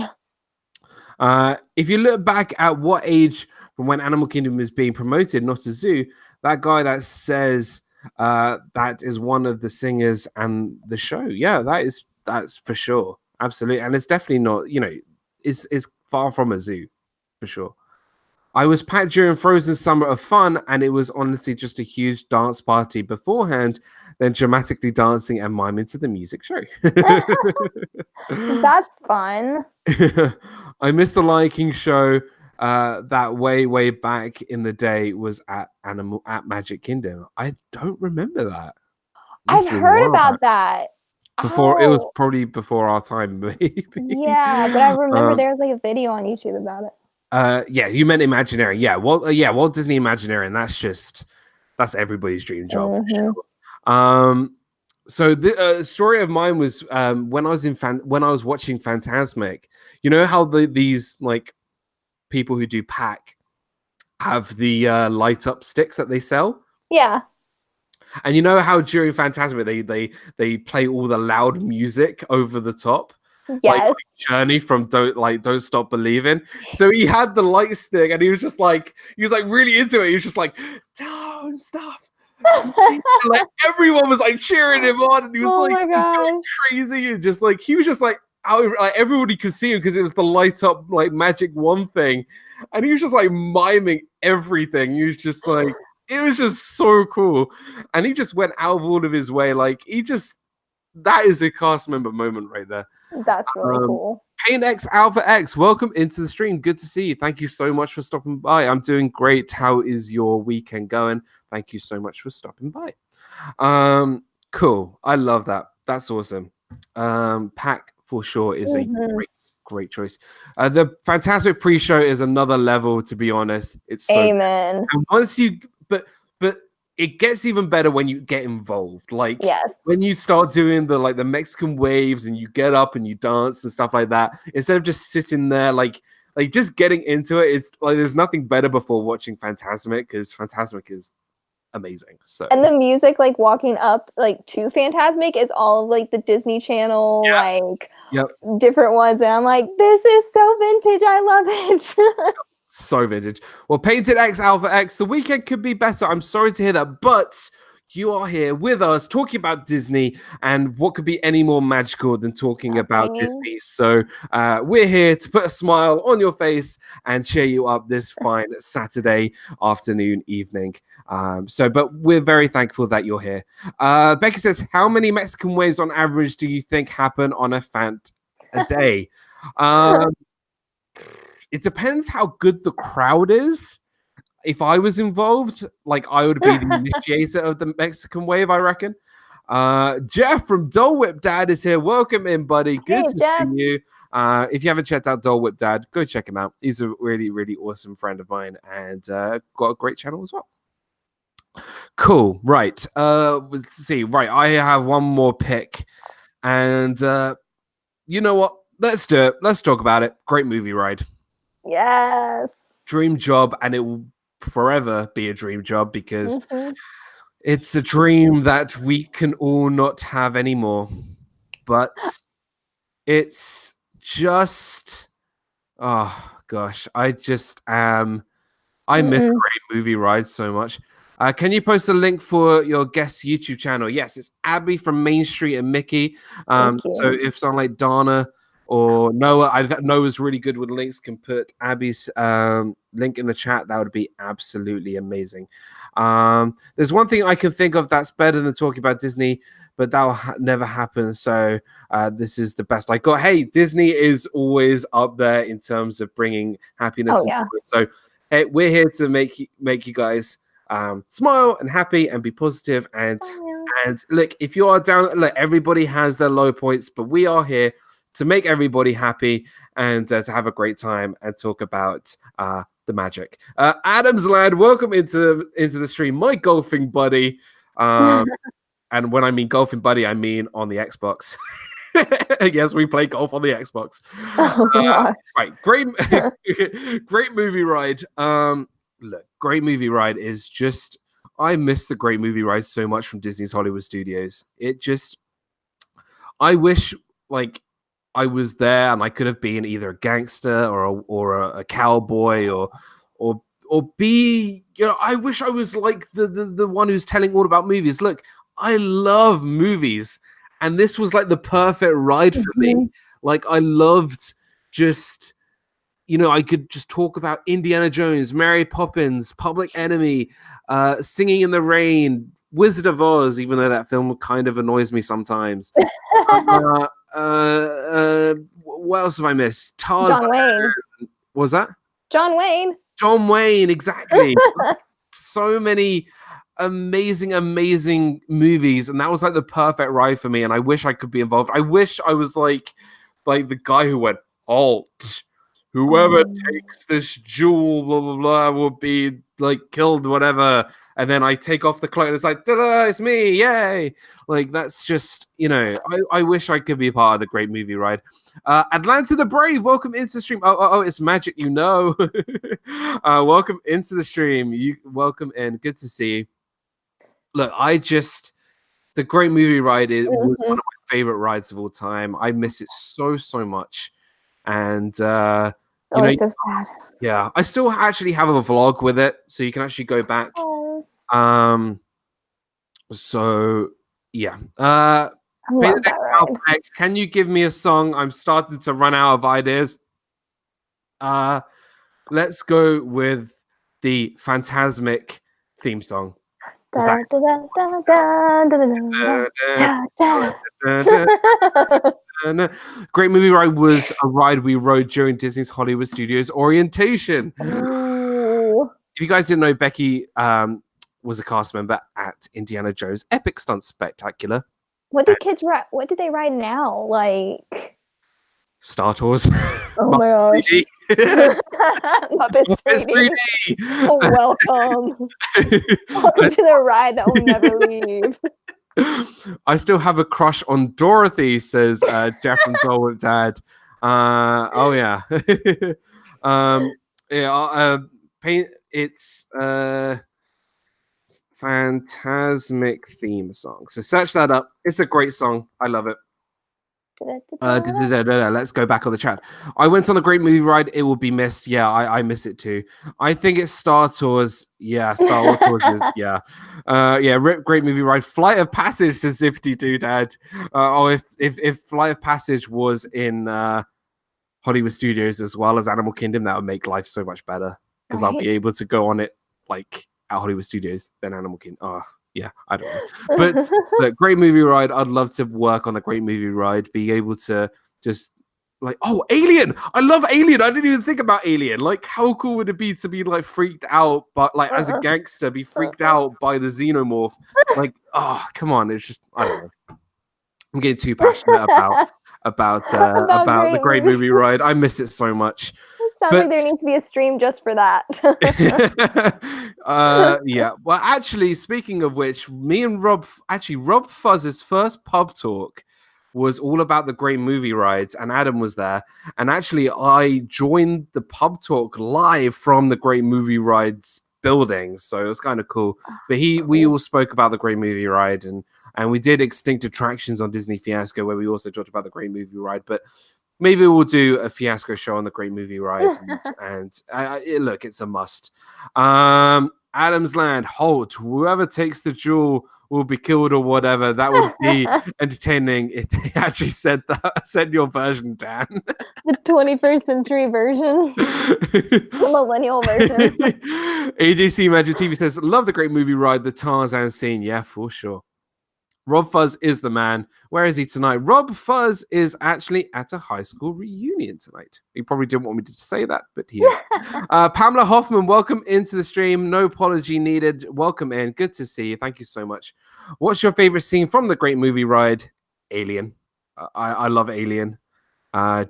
If you look back at what age from when Animal Kingdom is being promoted, not a zoo, that guy that says that is one of the singers and the show. Yeah, that's for sure. Absolutely. And it's definitely not, it's far from a zoo, for sure. I was packed during Frozen Summer of Fun, and it was honestly just a huge dance party beforehand, then dramatically dancing and miming to the music show. That's fun. I missed the Lion King show that way back in the day was at Magic Kingdom. I don't remember that. I've heard about that. It was probably before our time, maybe. Yeah, but I remember there was like a video on YouTube about it. Yeah, you meant Imagineering. Yeah, Walt Disney Imagineering. That's everybody's dream job. For sure. So the story of mine was when I was watching Fantasmic. You know how these like people who do Pack have the light up sticks that they sell. Yeah. And you know how during Fantasmic they play all the loud music over the top. Yes. Like Journey from Don't Stop Believing. So he had the light stick and he was really into it. He was just like, don't stop. Like everyone was like cheering him on, and he was going crazy, and just like he was just like out, like everybody could see him because it was the light up like magic wand thing, and he was just like miming everything. He was just like, it was just so cool, and he just went out of all of his way. Like that is a cast member moment right there. That's really cool. Pain X Alpha X, welcome into the stream. Good to see you. Thank you so much for stopping by. I'm doing great. How is your weekend going? Thank you so much for stopping by. Cool. I love that. That's awesome. Pack for sure is a great choice. The Fantastic pre-show is another level, to be honest. It's so Amen. And once you but it gets even better when you get involved. Like when you start doing the Mexican waves and you get up and you dance and stuff like that, instead of just sitting there, like just getting into it. It's like there's nothing better before watching Fantasmic, because Fantasmic is amazing. So and the music like walking up like to Fantasmic is all of like the Disney Channel different ones, and I'm like, this is so vintage. I love it. So vintage. Well, Painted X Alpha X, the weekend could be better. I'm sorry to hear that, but you are here with us talking about Disney, and what could be any more magical than talking about Disney? So we're here to put a smile on your face and cheer you up this fine Saturday afternoon, evening. But we're very thankful that you're here. Becky says, how many Mexican waves on average do you think happen on a day? It depends how good the crowd is. If I was involved, like I would be the initiator of the Mexican wave, I reckon. Jeff from Dole Whip Dad is here. Welcome in, buddy. Good to see you. If you haven't checked out Dole Whip Dad, go check him out. He's a really, really awesome friend of mine, and got a great channel as well. Cool. Right. Let's see. Right. I have one more pick, and you know what? Let's do it. Let's talk about it. Great movie ride. Yes. Dream job, and it will forever be a dream job because it's a dream that we can all not have anymore. But it's just, oh gosh, I miss great movie rides so much. Can you post a link for your guest YouTube channel? Yes, it's Abby from Main Street and Mickey. Thank So you. if someone like Donna or Noah, Noah's really good with links, can put Abby's link in the chat. That would be absolutely amazing. There's one thing I can think of that's better than talking about Disney, but that will never happen. So this is the best I got. Hey, Disney is always up there in terms of bringing happiness. Oh, yeah. So hey, we're here to make you guys smile and happy and be positive. And look, if you are down, look, everybody has their low points, but we are here to make everybody happy and to have a great time and talk about the magic. Adam's Lad, welcome into the stream, my golfing buddy. And when I mean golfing buddy, I mean on the Xbox. Yes, we play golf on the Xbox. Right, great movie ride. Look, Great Movie Ride is just, I miss the Great Movie Ride so much from Disney's Hollywood Studios. I wish like I was there and I could have been either a gangster or a cowboy or be, I wish I was like the one who's telling all about movies. Look, I love movies, and this was like the perfect ride for me. Like I loved just, I could just talk about Indiana Jones, Mary Poppins, Public Enemy, Singing in the Rain, Wizard of Oz, even though that film kind of annoys me sometimes. What else have I missed? Tarzan. John Wayne. What was that? John Wayne. John Wayne, exactly. So many amazing movies, and that was like the perfect ride for me, and I wish I could be involved. I wish I was like the guy who went, halt, whoever takes this jewel, blah blah blah, will be like killed, whatever. And then I take off the cloak and it's like, ta-da, it's me, yay. Like that's just, I wish I could be a part of the Great Movie Ride. Atlanta the Brave, welcome into the stream. Oh, it's Magic, welcome into the stream. Welcome in, good to see you. Look, the Great Movie Ride was one of my favorite rides of all time. I miss it so much. And so sad. Yeah, I still actually have a vlog with it, so you can actually go back. So yeah. Can you give me a song? I'm starting to run out of ideas. Let's go with the Phantasmic theme song. Great Movie Ride was a ride we rode during Disney's Hollywood Studios orientation. If you guys didn't know, Becky was a cast member at Indiana Jones Epic Stunt Spectacular. What do kids ride? What do they ride now? Like Star Tours. Oh my gosh. Muppets 3D. Oh, welcome. Welcome to the ride that will never leave. I still have a crush on Dorothy, says Jeff from Joel with Dad. Oh yeah. It's Phantasmic theme song. So search that up. It's a great song. I love it. Let's go back on the chat. I went on the Great Movie Ride. It will be missed. Yeah, I miss it too. I think it's Star Tours. Yeah, Star Tours is, yeah. Great Movie Ride. Flight of Passage, says Zipty too, Dad. If Flight of Passage was in Hollywood Studios as well as Animal Kingdom, that would make life so much better, because I'll be able to go on it like at Hollywood Studios than Animal Kingdom. Oh, yeah, I don't know. But look, Great Movie Ride, I'd love to work on the Great Movie Ride, be able to just like, oh, Alien! I love Alien! I didn't even think about Alien. Like, how cool would it be to be like freaked out, but like as a gangster, be freaked out by the xenomorph? Like, oh, come on. It's just, I don't know. I'm getting too passionate about the Great Movie Ride. I miss it so much. Sounds like there needs to be a stream just for that. Yeah. Well, actually, speaking of which, me and Rob Fuzz's first pub talk was all about the Great Movie Rides, and Adam was there. And actually, I joined the pub talk live from the Great Movie Rides building, so it was kind of cool. But we all spoke about the Great Movie Ride, and we did Extinct Attractions on Disney Fiasco, where we also talked about the Great Movie Ride. But maybe we'll do a Fiasco show on the Great Movie Ride, and look, it's a must. Adam's Land, Halt, whoever takes the jewel will be killed or whatever. That would be entertaining if they actually said that. Said your version, Dan. The 21st century version. The millennial version. AJC Magic TV says, love the great movie ride, the Tarzan scene. Yeah, for sure. Rob Fuzz is the man. Where is he tonight? Rob Fuzz is actually at a high school reunion tonight. He probably didn't want me to say that, but he is. Pamela Hoffman, welcome into the stream. No apology needed. Welcome in. Good to see you. Thank you so much. What's your favorite scene from the great movie ride? Alien. I love Alien.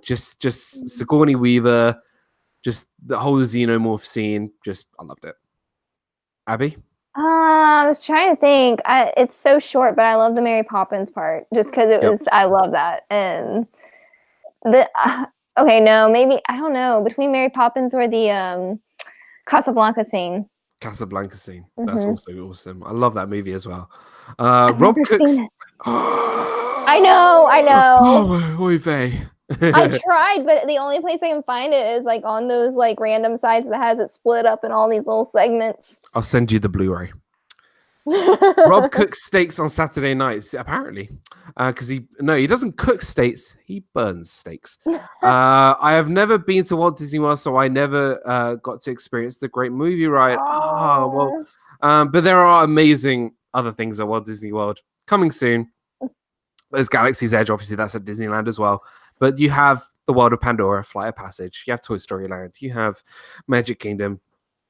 Just Sigourney Weaver. Just the whole xenomorph scene. I loved it. Abby? I was trying to think. It's so short, but I love the Mary Poppins part just because it was. I love that. And the okay, no, maybe I don't know between Mary Poppins or the Casablanca scene. Casablanca scene. That's also awesome. I love that movie as well. Rob Cooks. I know. Oh, oy vey. I tried, but the only place I can find it is like on those like random sites that has it split up in all these little segments. I'll send you the Blu-ray. Rob cooks steaks on Saturday nights, apparently, because he doesn't cook steaks, he burns steaks. I have never been to Walt Disney World, so I never got to experience the great movie ride. But there are amazing other things at Walt Disney World coming soon. There's Galaxy's Edge, obviously that's at Disneyland as well. But you have the World of Pandora, Flight of Passage. You have Toy Story Land. You have Magic Kingdom.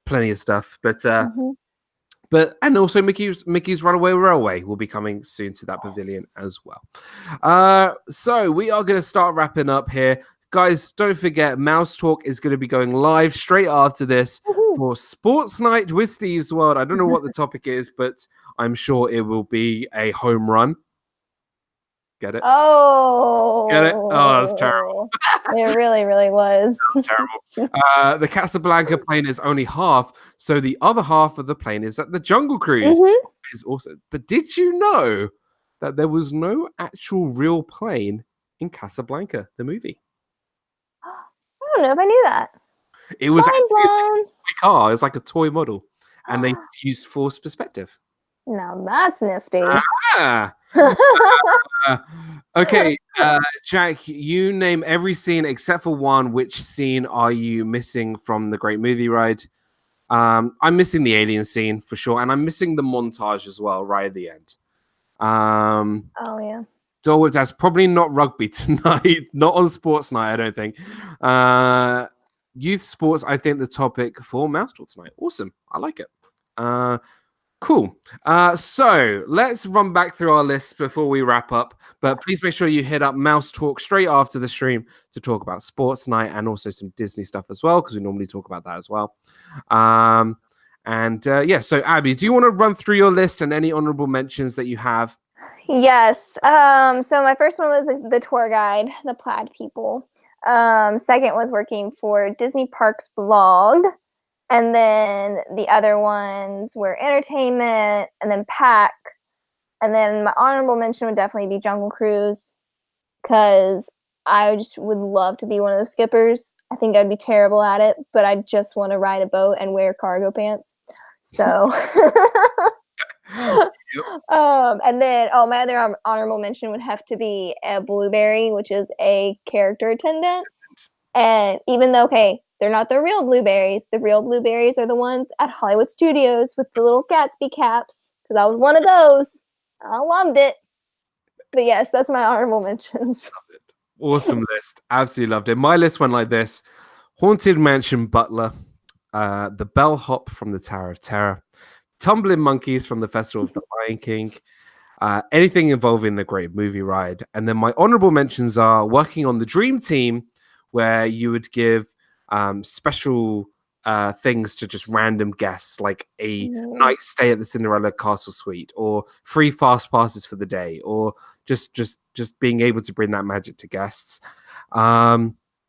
Plenty of stuff. But and also Mickey's Runaway Railway will be coming soon to that pavilion as well. So we are going to start wrapping up here. Guys, don't forget, Mouse Talk is going to be going live straight after this for Sports Night with Steve's World. I don't know what the topic is, but I'm sure it will be a home run. Get it? Oh. Get it? Oh, that's terrible. It really, really was. Terrible. The Casablanca plane is only half, so the other half of the plane is at the Jungle Cruise. Is also. But did you know that there was no actual real plane in Casablanca, the movie? I don't know if I knew that. It was actually a toy car. It's like a toy model, and they used force perspective. Now that's nifty. Okay, Jack, you name every scene except for one. Which scene are you missing from the great movie ride? I'm missing the alien scene for sure, and I'm missing the montage as well, right at the end. Oh yeah. Dorwood has probably not rugby tonight, not on Sports Night, I don't think. Youth sports, I think the topic for Mouse Talk tonight. Awesome, I like it. Cool. So let's run back through our list before we wrap up. But please make sure you hit up Mouse Talk straight after the stream to talk about Sports Night and also some Disney stuff as well, because we normally talk about that as well. So Abby, do you want to run through your list and any honorable mentions that you have? Yes. So my first one was the tour guide, the Plaid people. Second was working for Disney Parks blog. And then the other ones were entertainment and then pack. And then my honorable mention would definitely be Jungle Cruise, because I just would love to be one of those skippers. I think I'd be terrible at it, but I just want to ride a boat and wear cargo pants. So, and then, my other honorable mention would have to be a Blueberry, which is a character attendant. And even though, they're not the real blueberries. The real blueberries are the ones at Hollywood Studios with the little Gatsby caps. Because I was one of those. I loved it. But yes, that's my honorable mentions. Awesome list. Absolutely loved it. My list went like this. Haunted Mansion Butler. The Bellhop from the Tower of Terror. Tumbling Monkeys from the Festival of the Lion King. Anything involving the great movie ride. And then my honorable mentions are working on the Dream Team, where you would give special things to just random guests, like a night stay at the Cinderella Castle Suite, or free fast passes for the day, or just being able to bring that magic to guests.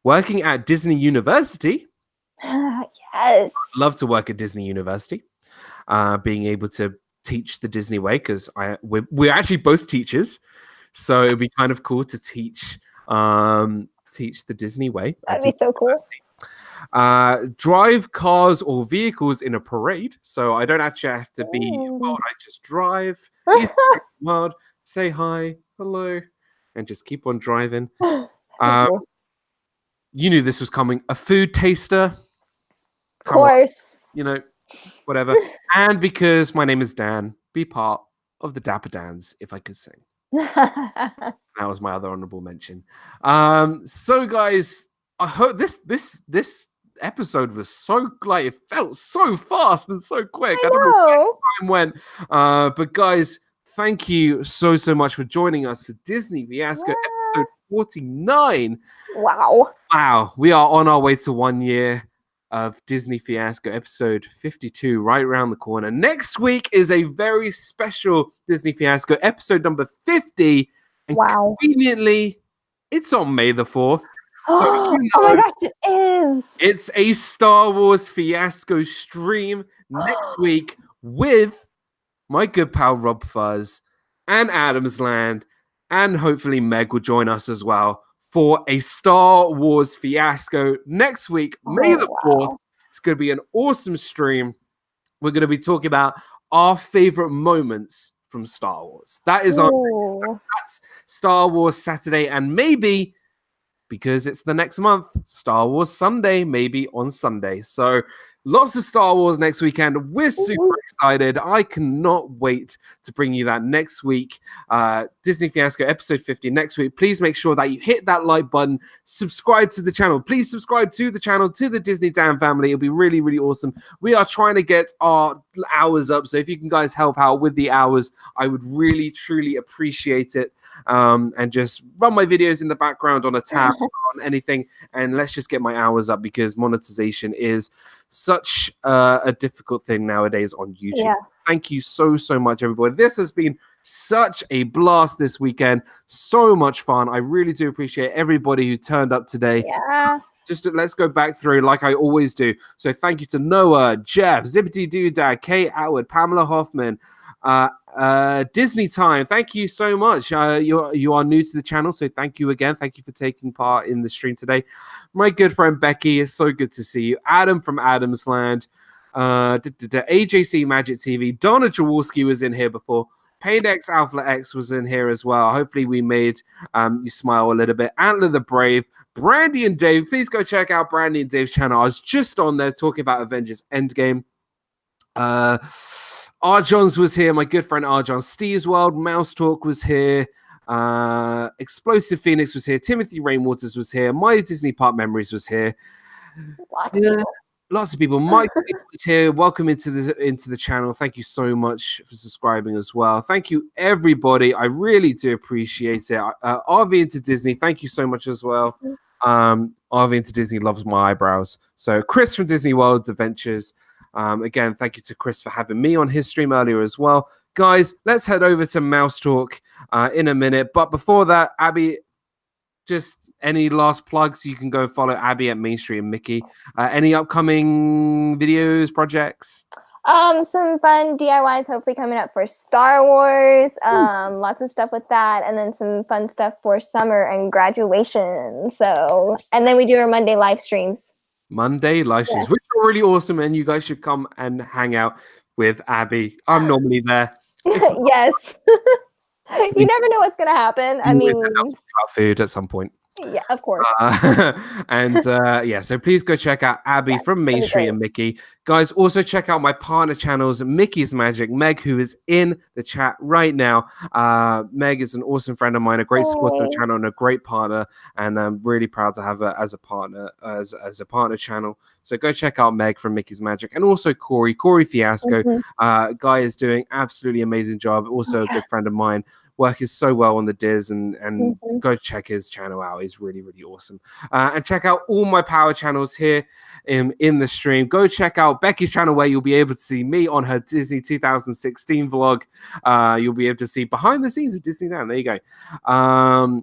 Working at Disney University. Yes. Love to work at Disney University. Being able to teach the Disney way, because we're actually both teachers, so it'd be kind of cool to teach the Disney way. That'd be so cool. drive cars or vehicles in a parade. So I don't actually have to be involved. I just drive, eat the world, say hi, hello, and just keep on driving. You knew this was coming. A food taster. Of course. You know, whatever. And because my name is Dan, be part of the Dapper Dans, if I could sing. That was my other honorable mention. So guys, I hope this episode was so it felt so fast and so quick. I don't know where time went. But guys, thank you so much for joining us for Disney Fiasco episode 49. Wow. We are on our way to 1 year of Disney Fiasco episode 52, right around the corner. Next week is a very special Disney Fiasco episode number 50. And conveniently, it's on May the 4th. So oh my gosh, it is. It's a Star Wars Fiasco stream next week with my good pal Rob Fuzz and Adam's Land, and hopefully Meg will join us as well for a Star Wars Fiasco next week, May the 4th. It's going to be an awesome stream. We're going to be talking about our favorite moments from Star Wars. That is that's Star Wars Saturday, and maybe, because it's the next month, Star Wars Sunday, maybe on Sunday. So lots of Star Wars next weekend. We're super excited. I cannot wait to bring you that next week. Disney Fiasco episode 50 next week. Please make sure that you hit that like button. Subscribe to the channel. Please subscribe to the channel, to the Disney Dan family. It'll be really, really awesome. We are trying to get our hours up. So if you can guys help out with the hours, I would really, truly appreciate it. And just run my videos in the background on a tab on anything. And let's just get my hours up, because monetization is such a difficult thing nowadays on YouTube. Thank you so much, everybody. This has been such a blast this weekend. So much fun. I really do appreciate everybody who turned up today. Just let's go back through like I always do. So thank you to Noah, Jeff, Zippity Doodad, Kate Atwood, Pamela Hoffman, Disney Time. Thank you so much. You are new to the channel, so thank you again. Thank you for taking part in the stream today. My good friend Becky, it's so good to see you. Adam from Adam's Land, AJC Magic TV, Donna Jaworski was in here before. Paydex Alpha X was in here as well. Hopefully we made you smile a little bit. Antler the Brave, Brandy and Dave. Please go check out Brandy and Dave's channel. I was just on there talking about Avengers Endgame. R-Johns was here, my good friend R-John. Steve's World, Mouse Talk was here. Explosive Phoenix was here. Timothy Rainwaters was here. My Disney Park Memories was here. Lots of people. Mike was here. Welcome into the channel. Thank you so much for subscribing as well. Thank you, everybody. I really do appreciate it. RV into Disney, thank you so much as well. RV into Disney loves my eyebrows. So Chris from Disney World Adventures. Again, thank you to Chris for having me on his stream earlier as well. Guys, let's head over to Mouse Talk in a minute. But before that, Abby, just any last plugs? You can go follow Abby at Main Street and Mickey. Any upcoming videos, projects? Some fun DIYs hopefully coming up for Star Wars. Lots of stuff with that, and then some fun stuff for summer and graduation. So, and then we do our Monday live streams. Monday live streams, which are really awesome, and you guys should come and hang out with Abby. I'm normally there. Yes. You never know what's gonna happen. I mean, about food at some point. Yeah, of course. So please go check out Abby from Main Street and Mickey. Guys, also check out my partner channels, Mickey's Magic, Meg, who is in the chat right now. Meg is an awesome friend of mine, a great supporter of the channel and a great partner, and I'm really proud to have her as a partner, as a partner channel. So go check out Meg from Mickey's Magic, and also Corey Fiasco. Guy is doing absolutely amazing job. Also a good friend of mine, working so well on the Diz, and go check his channel out. He's really, really awesome. And check out all my power channels here in the stream. Go check out Becky's channel, where you'll be able to see me on her Disney 2016 vlog. You'll be able to see behind the scenes of Disneyland. There you go.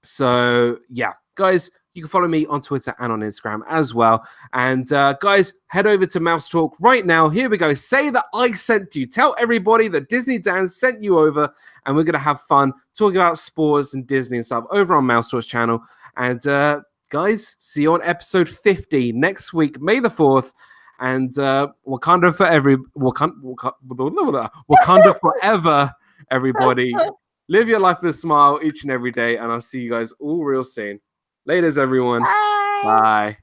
So yeah, guys, you can follow me on Twitter and on Instagram as well. And guys, head over to Mouse Talk right now. Here we go. Say that I sent you. Tell everybody that Disney Dan sent you over, and we're going to have fun talking about sports and Disney and stuff over on Mouse Talk's channel. And guys, see you on episode 50 next week, May the 4th. And Wakanda Wakanda forever, everybody. Live your life with a smile each and every day. And I'll see you guys all real soon. Laters, everyone. Bye. Bye.